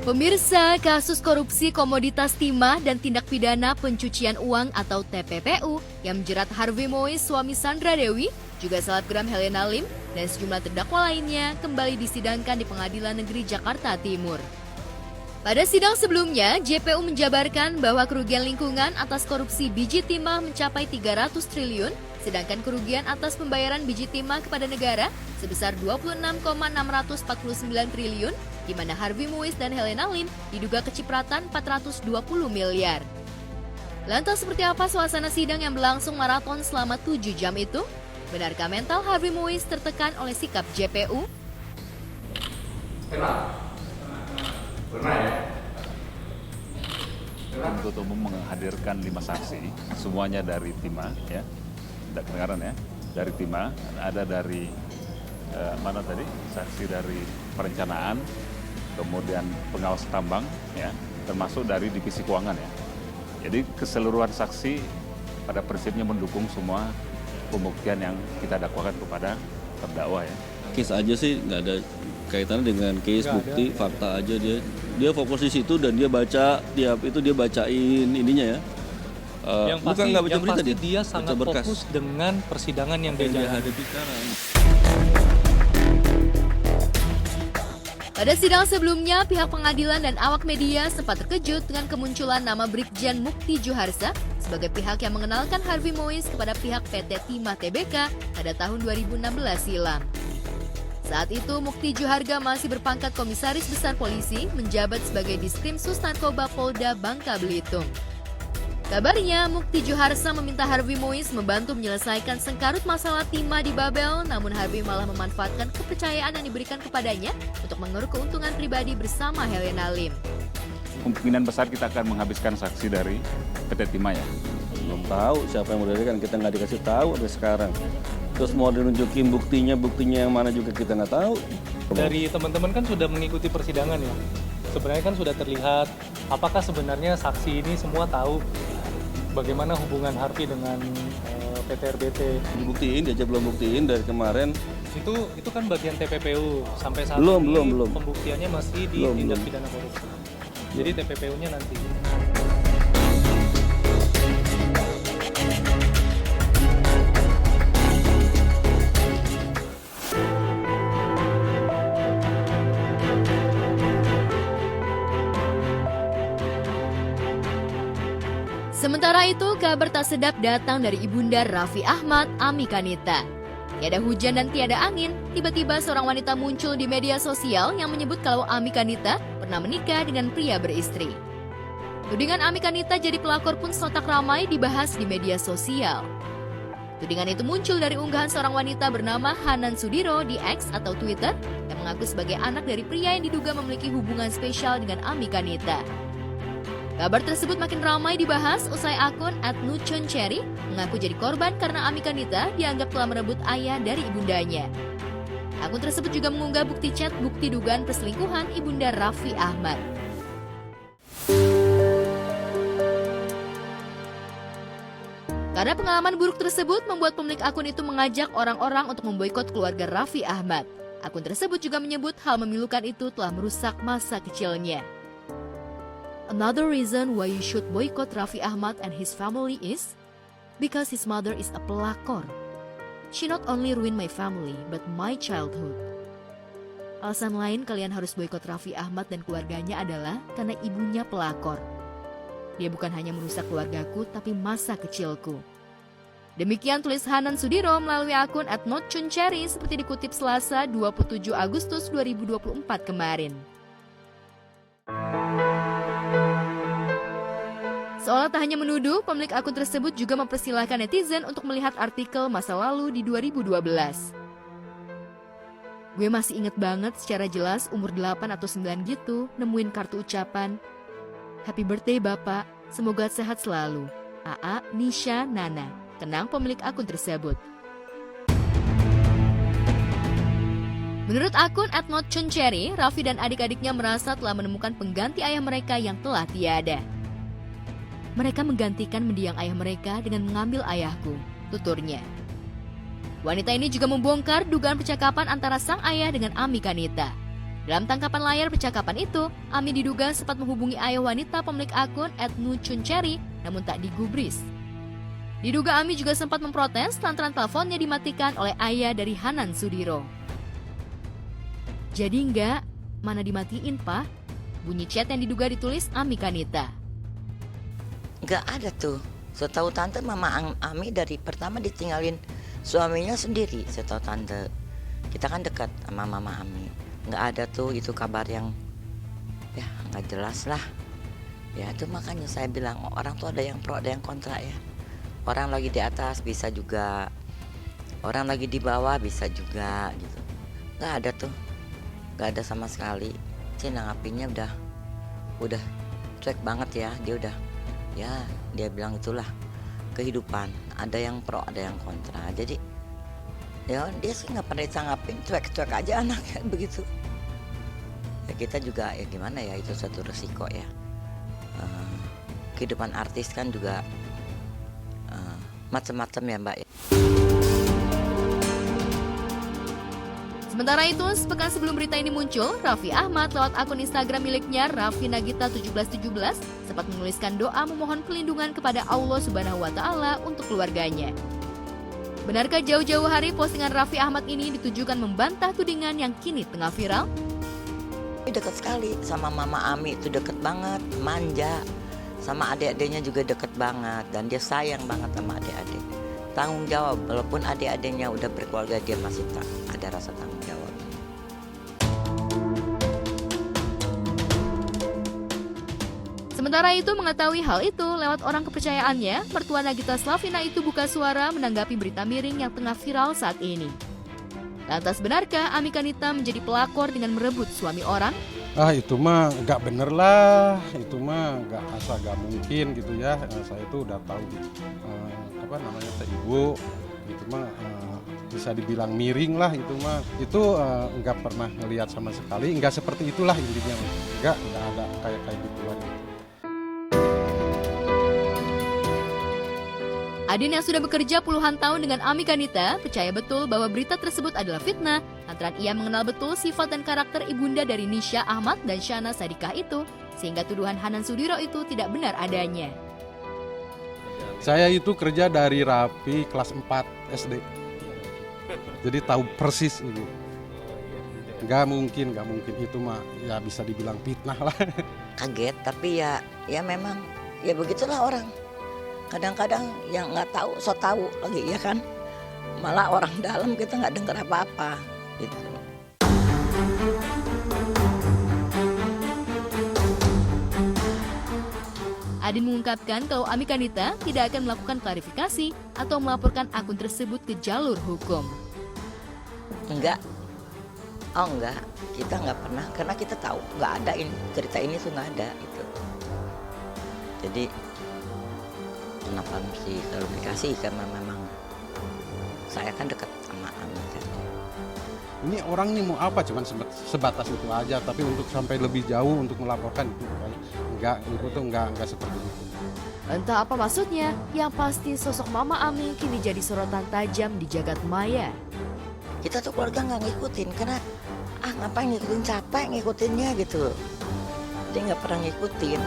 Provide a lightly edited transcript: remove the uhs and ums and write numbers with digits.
Pemirsa, kasus korupsi komoditas timah dan tindak pidana pencucian uang atau TPPU yang menjerat Harvey Mois, suami Sandra Dewi, juga selebgram Helena Lim, dan sejumlah terdakwa lainnya kembali disidangkan di Pengadilan Negeri Jakarta Timur. Pada sidang sebelumnya, JPU menjabarkan bahwa kerugian lingkungan atas korupsi biji timah mencapai 300 triliun, sedangkan kerugian atas pembayaran biji timah kepada negara sebesar 26,649 triliun, di mana Harvey Mois dan Helena Lim diduga kecipratan 420 miliar. Lantas seperti apa suasana sidang yang berlangsung maraton selama 7 jam itu? Benarkah mental Harvey Mois tertekan oleh sikap JPU? Pernah ya? Penuntut umum menghadirkan 5 saksi, semuanya dari timah, ya, kedengaran ya, dari timah, ada dari mana tadi, saksi dari perencanaan, kemudian pengawas tambang, ya, termasuk dari divisi keuangan ya. Jadi keseluruhan saksi pada prinsipnya mendukung semua pembuktian yang kita dakwakan kepada terdakwa ya. Case aja sih nggak ada kaitannya dengan case, bukti, fakta aja dia fokus di situ dan dia baca tiap itu dia bacain ininya ya. Yang pasti, nggak baca yang berita pasti dia sangat fokus dengan persidangan yang dia hadapi sekarang. Pada sidang sebelumnya, pihak pengadilan dan awak media sempat terkejut dengan kemunculan nama Brigjen Mukti Juharsa sebagai pihak yang mengenalkan Harvey Mois kepada pihak PT Timah Tbk pada tahun 2016 silam. Saat itu, Mukti Juharga masih berpangkat Komisaris Besar Polisi, menjabat sebagai Diskrimsus Narkoba Polda Bangka Belitung. Kabarnya, Mukti Juharsa meminta Harvey Mois membantu menyelesaikan sengkarut masalah timah di Babel, namun Harvey malah memanfaatkan kepercayaan yang diberikan kepadanya untuk mengeruk keuntungan pribadi bersama Helena Lim. Kemungkinan besar kita akan menghabiskan saksi dari PT Timah ya. Belum tahu siapa yang modalnya kan kita nggak dikasih tahu sampai sekarang. Terus mau dinunjukin buktinya yang mana juga kita nggak tahu. Dari teman-teman kan sudah mengikuti persidangan ya. Sebenarnya kan sudah terlihat apakah sebenarnya saksi ini semua tahu bagaimana hubungan Harvey dengan PT RBT. Dibuktiin, dia aja belum buktiin dari kemarin. Itu kan bagian TPPU sampai saat belum. Pembuktiannya masih di tindak pidana korupsi. Jadi TPPU-nya nanti. Sementara itu, kabar tak sedap datang dari ibunda Raffi Ahmad, Ami Kanita. Tiada hujan dan tiada angin, tiba-tiba seorang wanita muncul di media sosial yang menyebut kalau Ami Kanita pernah menikah dengan pria beristri. Tudingan Ami Kanita jadi pelakor pun sontak ramai dibahas di media sosial. Tudingan itu muncul dari unggahan seorang wanita bernama Hanan Sudiro di X atau Twitter yang mengaku sebagai anak dari pria yang diduga memiliki hubungan spesial dengan Ami Kanita. Kabar tersebut makin ramai dibahas usai akun @nuchoncherry mengaku jadi korban karena Ami Kanita dianggap telah merebut ayah dari ibundanya. Akun tersebut juga mengunggah bukti chat bukti dugaan perselingkuhan ibunda Raffi Ahmad. Karena pengalaman buruk tersebut membuat pemilik akun itu mengajak orang-orang untuk memboikot keluarga Raffi Ahmad. Akun tersebut juga menyebut hal memilukan itu telah merusak masa kecilnya. Another reason why you should boycott Raffi Ahmad and his family is because his mother is a pelakor. She not only ruined my family, but my childhood. Alasan lain kalian harus boikot Raffi Ahmad dan keluarganya adalah karena ibunya pelakor. Dia bukan hanya merusak keluargaku, tapi masa kecilku. Demikian tulis Hanan Sudiro melalui akun @notchuncherry seperti dikutip Selasa 27 Agustus 2024 kemarin. Seolah tak hanya menuduh, pemilik akun tersebut juga mempersilahkan netizen untuk melihat artikel masa lalu di 2012. Gue masih inget banget secara jelas umur 8 atau 9 gitu, nemuin kartu ucapan, Happy birthday Bapak, semoga sehat selalu. AA, Nisha, Nana, kenang pemilik akun tersebut. Menurut akun @notchuncherry, Raffi dan adik-adiknya merasa telah menemukan pengganti ayah mereka yang telah tiada. Mereka menggantikan mendiang ayah mereka dengan mengambil ayahku, tuturnya. Wanita ini juga membongkar dugaan percakapan antara sang ayah dengan Ami Kanita. Dalam tangkapan layar percakapan itu, Ami diduga sempat menghubungi ayah wanita pemilik akun @nuchuncherry namun tak digubris. Diduga Ami juga sempat memprotes lantaran teleponnya dimatikan oleh ayah dari Hanan Sudiro. Jadi enggak, mana dimatiin Pak? Bunyi chat yang diduga ditulis Ami Kanita. Nggak ada tuh. Setahu tante Mama Ami dari pertama ditinggalin suaminya sendiri. Setahu tante, kita kan dekat sama Mama Ami. Nggak ada tuh itu kabar yang ya nggak jelas lah. Ya itu makanya saya bilang orang tuh ada yang pro ada yang kontra ya. Orang lagi di atas bisa juga, orang lagi di bawah bisa juga gitu. Nggak ada tuh, nggak ada sama sekali. Sih nanggapinnya udah cuek banget ya. Dia bilang itulah kehidupan. Ada yang pro ada yang kontra. Jadi ya dia sih nggak pernah ditanggapin, cuek-cuek aja anaknya begitu. Ya kita juga ya gimana ya, itu satu resiko ya. Kehidupan artis kan juga macam-macam ya Mbak. Sementara itu, sepekan sebelum berita ini muncul, Raffi Ahmad lewat akun Instagram miliknya Raffi Nagita 1717 sempat menuliskan doa memohon perlindungan kepada Allah Subhanahu wa Ta'ala untuk keluarganya. Benarkah jauh-jauh hari postingan Raffi Ahmad ini ditujukan membantah tudingan yang kini tengah viral? Dekat sekali sama Mama Ami, itu deket banget, manja. Sama adik-adiknya juga deket banget, dan dia sayang banget sama adik-adik. Tanggung jawab, walaupun adik-adiknya udah berkeluarga, dia masih ada rasa tanggung jawab. Sementara itu mengetahui hal itu lewat orang kepercayaannya, mertua Nagita Slavina itu buka suara menanggapi berita miring yang tengah viral saat ini. Lantas benarkah Ami Kanita menjadi pelakor dengan merebut suami orang? Itu mah nggak bener lah, itu mah nggak mungkin gitu ya. Saya tuh udah tahu ibu, itu mah bisa dibilang miring lah itu mah. Itu nggak pernah ngelihat sama sekali, nggak seperti itulah intinya, nggak ada kayak gituan. Adin yang sudah bekerja puluhan tahun dengan Ami Kanita percaya betul bahwa berita tersebut adalah fitnah, lantaran ia mengenal betul sifat dan karakter ibunda dari Nisha Ahmad dan Shana Sadikah itu, sehingga tuduhan Hanan Sudiro itu tidak benar adanya. Saya itu kerja dari Raffi kelas 4 SD, jadi tahu persis ini. Nggak mungkin itu mah ya bisa dibilang fitnah lah. Kaget, tapi ya memang ya begitulah orang. Kadang-kadang yang nggak tahu, so tahu lagi ya kan. Malah orang dalam kita nggak dengar apa-apa gitu. Adin mengungkapkan kalau Ami Kanita tidak akan melakukan klarifikasi atau melaporkan akun tersebut ke jalur hukum. Enggak, kita nggak pernah, karena kita tahu nggak ada ini, cerita ini tuh nggak ada gitu. Jadi kenapa mesti klarifikasi, karena memang saya kan dekat sama Ami kan. Ini orang ini mau apa, cuman sebatas itu aja, tapi untuk sampai lebih jauh untuk melaporkan itu enggak seperti itu. Entah apa maksudnya, yang pasti sosok Mama Ami kini jadi sorotan tajam di jagat maya. Kita tuh keluarga nggak ngikutin, karena ngapain ngikutin, capek ngikutinnya gitu. Dia nggak pernah ngikutin.